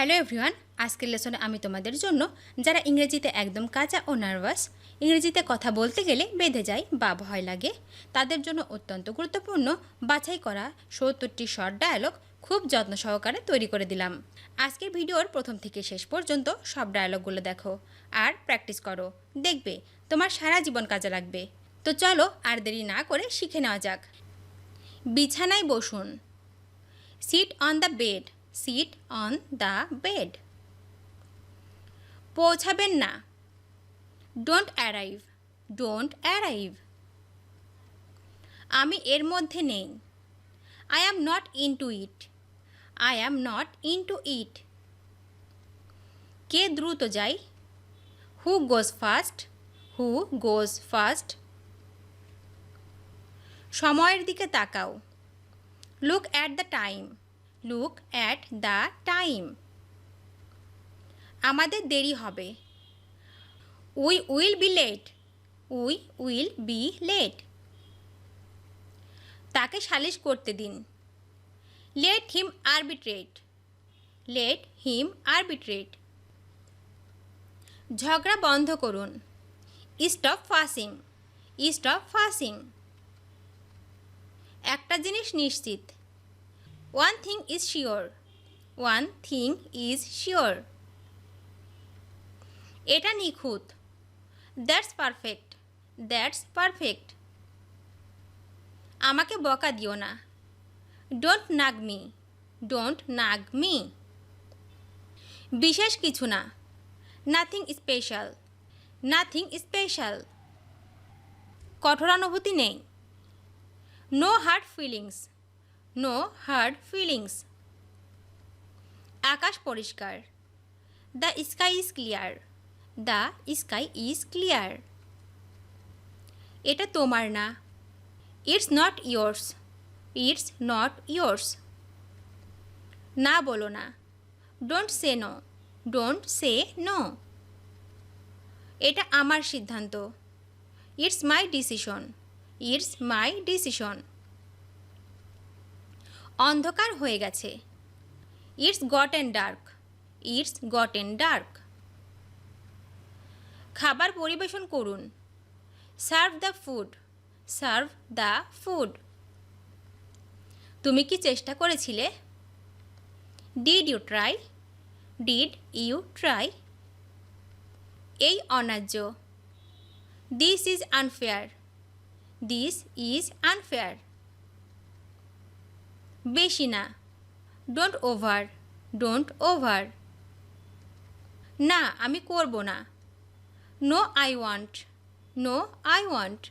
Hello everyone, আজকের লেসনে আমি তোমাদের জন্য যারা ইংরেজিতে একদম কাঁচা ও নার্ভাস, ইংরেজিতে কথা বলতে গেলে বেঁধে যায় বা ভয় লাগে, তাদের জন্য অত্যন্ত গুরুত্বপূর্ণ বাছাই করা ৭০টি শর্ট ডায়ালগ খুব যত্ন সহকারে তৈরি করে দিলাম। আজকের ভিডিওর প্রথম থেকে শেষ পর্যন্ত সব ডায়ালগগুলো দেখো আর প্র্যাকটিস করো, দেখবে তোমার সারা জীবন কাজে লাগবে। তো চলো আর দেরি না করে শিখে নেওয়া যাক। বিছানায় বসুন। Sit on the bed. Sit on the bed. পৌঁছাবেন না। Don't arrive. Don't arrive. আমি এর মধ্যে নেই। I am not into it. I am not into it. কে দ্রুত যায়? Who goes fast. Who goes fast. সময়ের দিকে তাকাও। Look at the time. Look at the time. আমাদের দেরি হবে। We will be late. We will be late. তাকে সালিশ করতে দিন। Let him আরবিট্রেট। Late him arbitrate. ঝগড়া বন্ধ করুন। Stop fussing. Stop fussing. একটা জিনিস নিশ্চিত। One thing is sure. One thing is sure. এটা নিখুঁত। That's perfect. That's perfect. আমাকে বকা দিও না। Don't nag me. Don't nag me. বিশেষ কিছু না। Nothing special. Nothing special. কঠোর অনুভূতি নেই। No hard feelings. No hard feelings. আকাশ পরিষ্কার। The sky is clear. The sky is clear. এটা তোমার না। It's not yours. It's not yours. না বলো না। Don't say no. Don't say no. এটা আমার সিদ্ধান্ত। It's my decision. It's my decision. অন্ধকার হয়ে গেছে। It's gotten dark. It's gotten dark. খাবার পরিবেশন করুন। Serve the food. Serve the food. তুমি কি চেষ্টা করেছিলে? Did you try. Did you try. এই অন্যায্য। This is unfair. This is unfair. বেশি না। Don't over. Don't over. না, আমি করব না। No I want. No I want.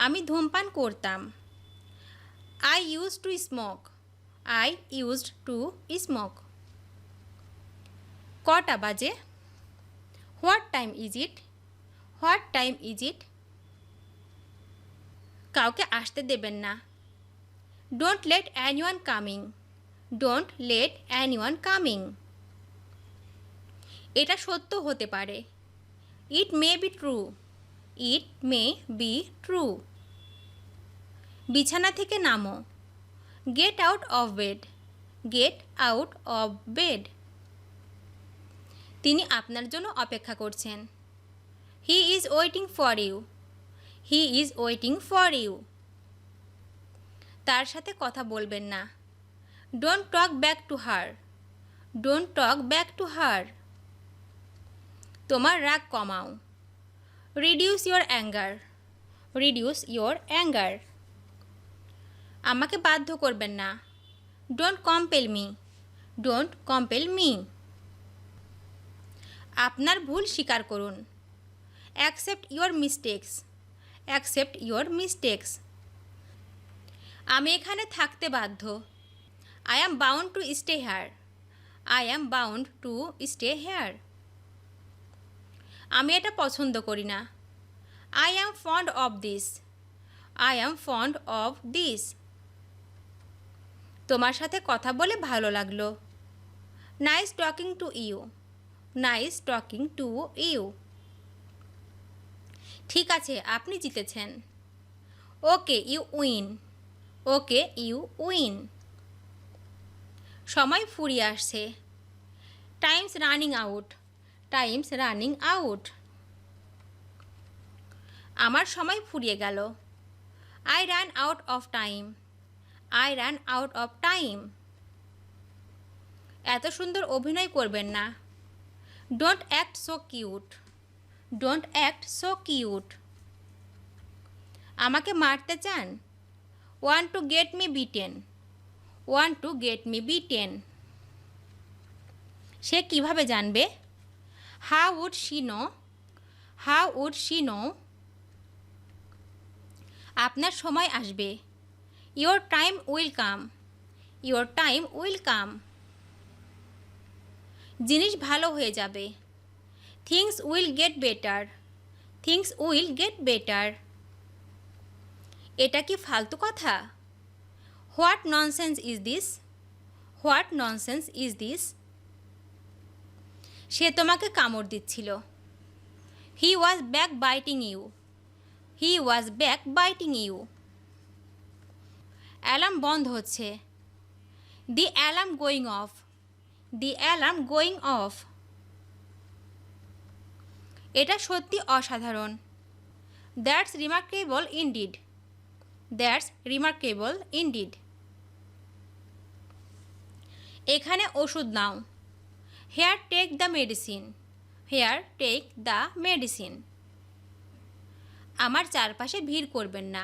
আমি ধূমপান করতাম। I use to smoke. I used to smoke. কটা বাজে? What time is it? What time is it? কাউকে আসতে দেবেন না। Don't let anyone coming. Don't let anyone coming. এটা সত্য হতে পারে। It may be true. It may be true. বিছানা থেকে নামো। Get out of bed. Get out of bed. তিনি আপনার জন্য অপেক্ষা করছেন। He is waiting for you. He is waiting for you. তার সাথে কথা বলবেন না। Don't talk back to her. Don't talk back to her. তোমার রাগ কমাও। Reduce your anger. Reduce your anger. আমাকে বাধ্য করবেন না। Don't compel me. Don't compel me. আপনার ভুল স্বীকার করুন। Accept your mistakes. Accept your mistakes. আমি এখানে থাকতে বাধ্য। I am bound to stay here. I am bound to stay here. আমি এটা পছন্দ করি না। I am fond of this. I am fond of this. তোমার সাথে কথা বলে ভালো লাগলো। Nice talking to you. Nice talking to you. ঠিক আছে, আপনি জিতেছেন। Okay you win. Okay you win. সময় ফুরিয়ে আসছে। Time's running out, time's running out. আমার সময় ফুরিয়ে গেল। I run out of time, I run out of time. এত সুন্দর অভিনয় করবেন না। Don't act so cute, don't act so cute. আমাকে মারতে চান? Want to get me beaten, want to get me beaten. সে কিভাবে জানবে? How would she know, how would she know. আপনার সময় আসবে। Your time will come, your time will come. জিনিস ভালো হয়ে যাবে। Things will get better, things will get better. এটা কি ফালতু কথা? What nonsense is this, what nonsense is this. সে তোমাকে কামড় দিচ্ছিল। He was back biting you, he was back biting you. Alarm বন্ধ হচ্ছে। The alarm going off, the alarm going off. এটা সত্যি অসাধারণ। That's remarkable indeed, that's remarkable indeed. এখানে ওষুধ নাও। Here take the medicine, here take the medicine. আমার চারপাশে ভিড় করবেন না।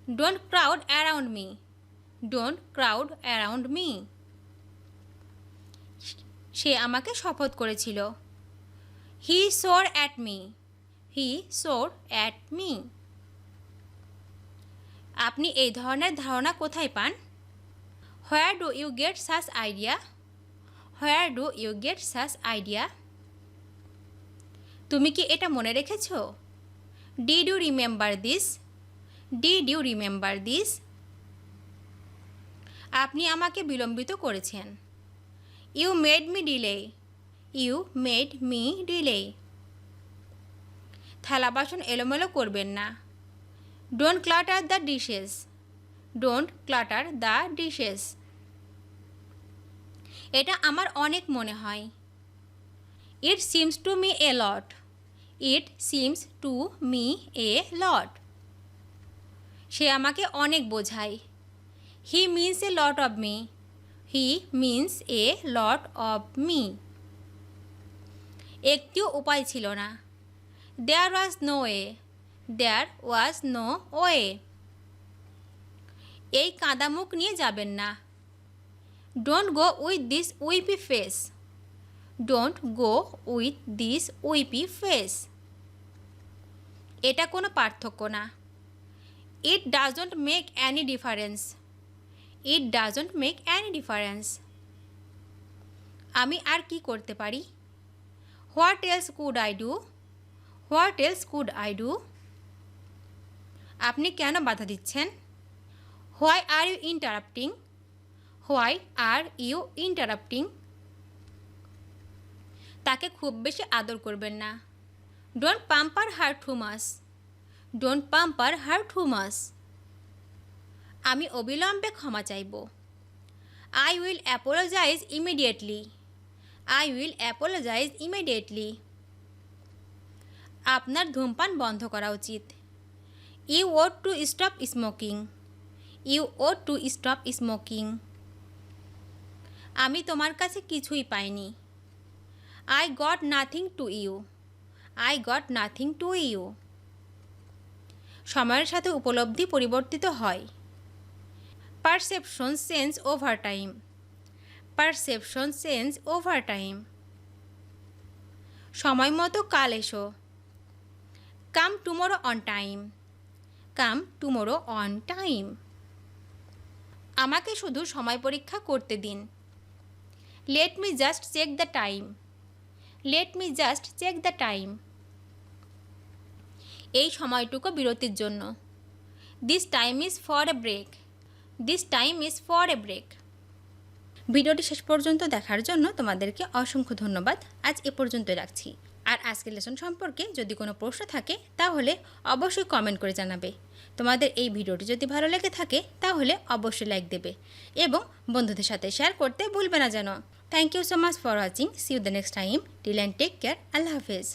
Don't crowd around me, don't crowd around me. সে আমাকে শপথ করেছিল। He swore at me, he swore at me. আপনি এই ধরনের ধারণা কোথায় পান? Where do you get such idea, where do you get such idea. তুমি কি এটা মনে রেখেছ? Did you remember this, did you remember this. আপনি আমাকে বিলম্বিত করেছেন। You made me delay, you made me delay. থালা বাসন এলোমেলো করবেন না। Don't clutter the dishes, don't clutter the dishes. এটা আমার অনেক মনে হয়। It seems to me a lot, it seems to me a lot. সে আমাকে অনেক বোঝায়। He means a lot of me, he means a lot of me. একটিও উপায় ছিল না। There was no way, there was no way. এই কাঁদা মুখ নিয়ে যাবেন না। Don't go with this weepy face, don't go with this weepy face. এটা কোনো পার্থক্য না। It doesn't make any difference, it doesn't make any difference. আমি আর কি করতে পারি? What else could I do, what else could I do. আপনি কেন বাধা দিচ্ছেন? Why are you interrupting, why are you interrupting. তাকে খুব বেশি আদর করবেন না। Don't pamper her too much, don't pamper her too much. আমি অবিলম্বে ক্ষমা চাইব। I will apologise immediately, I will apologise immediately. আপনার ধূমপান বন্ধ করা উচিত। You ought to stop smoking, you ought to stop smoking. আমি তোমার কাছে কিছুই পাইনি। I got nothing to you, I got nothing to you. সময়ের সাথে উপলব্ধি পরিবর্তিত হয়। Perception change over time, perception change over time. সময় মতো কাল এসো। Come tomorrow on time, come tomorrow on time. আমাকে শুধু সময় পরীক্ষা করতে দিন। Let me just check the time, let me just check the time. এই সময়টুকু বিরতির জন্য। This time is for a break, this time is for a break. ভিডিওটি শেষ পর্যন্ত দেখার জন্য তোমাদেরকে অসংখ্য ধন্যবাদ। আজ এ পর্যন্ত রাখছি। আর আজকের লেসন সম্পর্কে যদি কোনো প্রশ্ন থাকে তাহলে অবশ্যই কমেন্ট করে জানাবে। তোমাদের এই ভিডিওটি যদি ভালো লেগে থাকে তাহলে অবশ্যই লাইক দেবে এবং বন্ধুদের সাথে শেয়ার করতে ভুলবে না যেন। Thank you so much for watching. See you the next time. Till and take care. আল্লাহ হাফেজ।